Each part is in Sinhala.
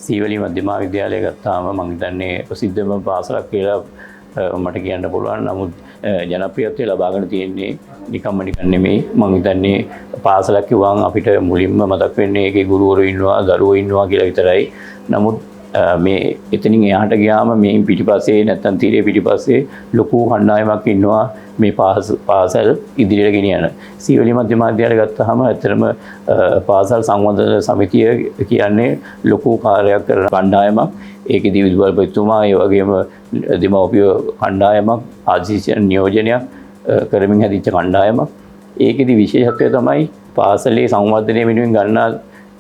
සීවලී මධ්‍යම විද්‍යාලය ගත්තාම මම හිතන්නේ ප්‍රසිද්ධම පාසලක් කියලා මට කියන්න පුළුවන්. නමුත් ජනප්‍රියත්වය ලබාගෙන තියෙන්නේ නිකම්ම නිකන් නෙමෙයි. මම හිතන්නේ පාසලක් කිව්වම අපිට මුලින්ම මතක් වෙන්නේ ඒකේ ගුරුවරු ඉන්නවා, දරුවෝ ඉන්නවා කියලා විතරයි. නමුත් මේ එතනින් එහාට ගියාම මේ පිටිපස්සේ නැත්තම් තීරේ පිටිපස්සේ ලොකු කණ්ඩායමක් ඉන්නවා මේ පාසල් ඉදිරියට ගෙනියන. සීවලී මධ්‍යම විද්‍යාලය ගත්තාම ඇත්තටම පාසල් සංවර්ධන සමිතිය කියන්නේ ලොකු කාර්යයක් කරන කණ්ඩායමක්. ඒකෙදි විදුහල්පතිතුමා ඒ වගේම දෙමව්පිය කණ්ඩායමක් ආජීවන නියෝජනයක් කරමින් හැදිච්ච කණ්ඩායමක්. ඒකෙදි විශේෂත්වය තමයි පාසලේ සංවර්ධනය වෙනුවෙන් ගන්නා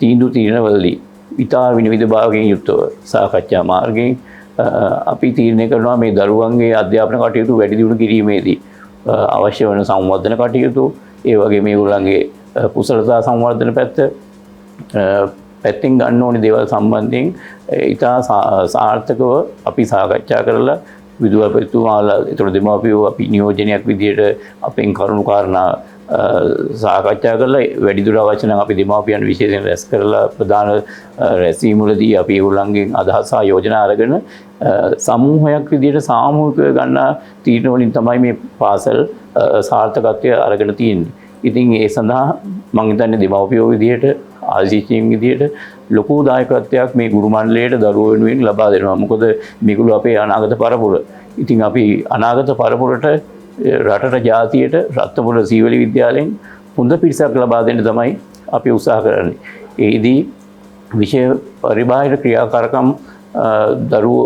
තීන්දුවවලදී ඉතා විනිවිද භාවයෙන් යුක්තව සාකච්ඡා මාර්ගයෙන් අපි තීරණය කරනවා මේ දරුවන්ගේ අධ්‍යාපන කටයුතු වැඩි දියුණු කිරීමේදී අවශ්‍ය වන සංවර්ධන කටයුතු, ඒ වගේම මේගොල්ලන්ගේ කුසලතා සංවර්ධන පැත්තෙන් ගන්න ඕනේ දේවල් සම්බන්ධයෙන් ඉතා සාර්ථකව අපි සාකච්ඡා කරලා විදුහල්පතිතුමාලා ඒතර දෙමාපියෝ අපි නියෝජනයක් විදියට අපෙන් කරුණු කාරණා සාකච්ඡා කරලා වැඩිදුර අවශ්‍ය නම් අපි දෙමාපියන් විශේෂයෙන් රැස් කරලා ප්‍රධාන රැස්වීම්වලදී අපි ඒගොල්ලන්ගෙන් අදහස් සහ යෝජනා අරගෙන සමූහයක් විදියට සාමූහිකව ගන්න තීරණ වලින් තමයි මේ පාසල් සාර්ථකත්වය අරගෙන තියෙන්නේ. ඉතින් ඒ සඳහා මම හිතන්නේ දෙමාපියෝ විදියට ආජීවීන් විදියට ලොකු දායකත්වයක් මේ ගුරු මණ්ඩලයට දරුවෝ වෙනුවෙන් ලබා දෙනවා. මොකද මේගොල්ලෝ අපේ අනාගත පරපුර. ඉතින් අපි අනාගත පරපුරට රටට ජාතියට රත්නපුර සීවලී විද්‍යාලයෙන් හොඳ පිරිසක් ලබා දෙන්න තමයි අපි උත්සාහ කරන්නේ. ඒදී විෂය පරිබාහිර ක්‍රියාකාරකම් දරුවෝ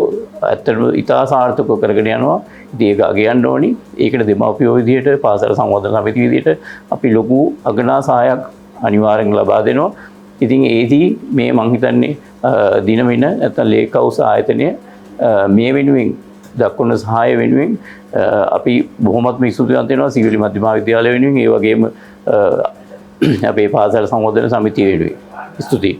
ඇත්තටම ඉතා සාර්ථකව කරගෙන යනවා. ඉතින් ඒක අගයන්න ඕනි. ඒකට දෙමාපියෝ විදියට පාසල සංවර්ධන සමිතිය විදියට අපි ලොකු අගනා සහායක් අනිවාර්යෙන් ලබා දෙනවා. ඉතින් ඒදී මේ මං හිතන්නේ දිනමින නැත්නම් ලේකවුස් ආයතනය මේ වෙනුවෙන් දක්වන සහාය වෙනුවෙන් අපි බොහොමත්ම ස්තුතිවන්ත වෙනවා සීවලී මධ්‍යම විද්‍යාලය වෙනුවෙන්, ඒ වගේම අපේ පාසල සංවර්ධන සමිතිය වෙනුවෙන්. ස්තුතියි.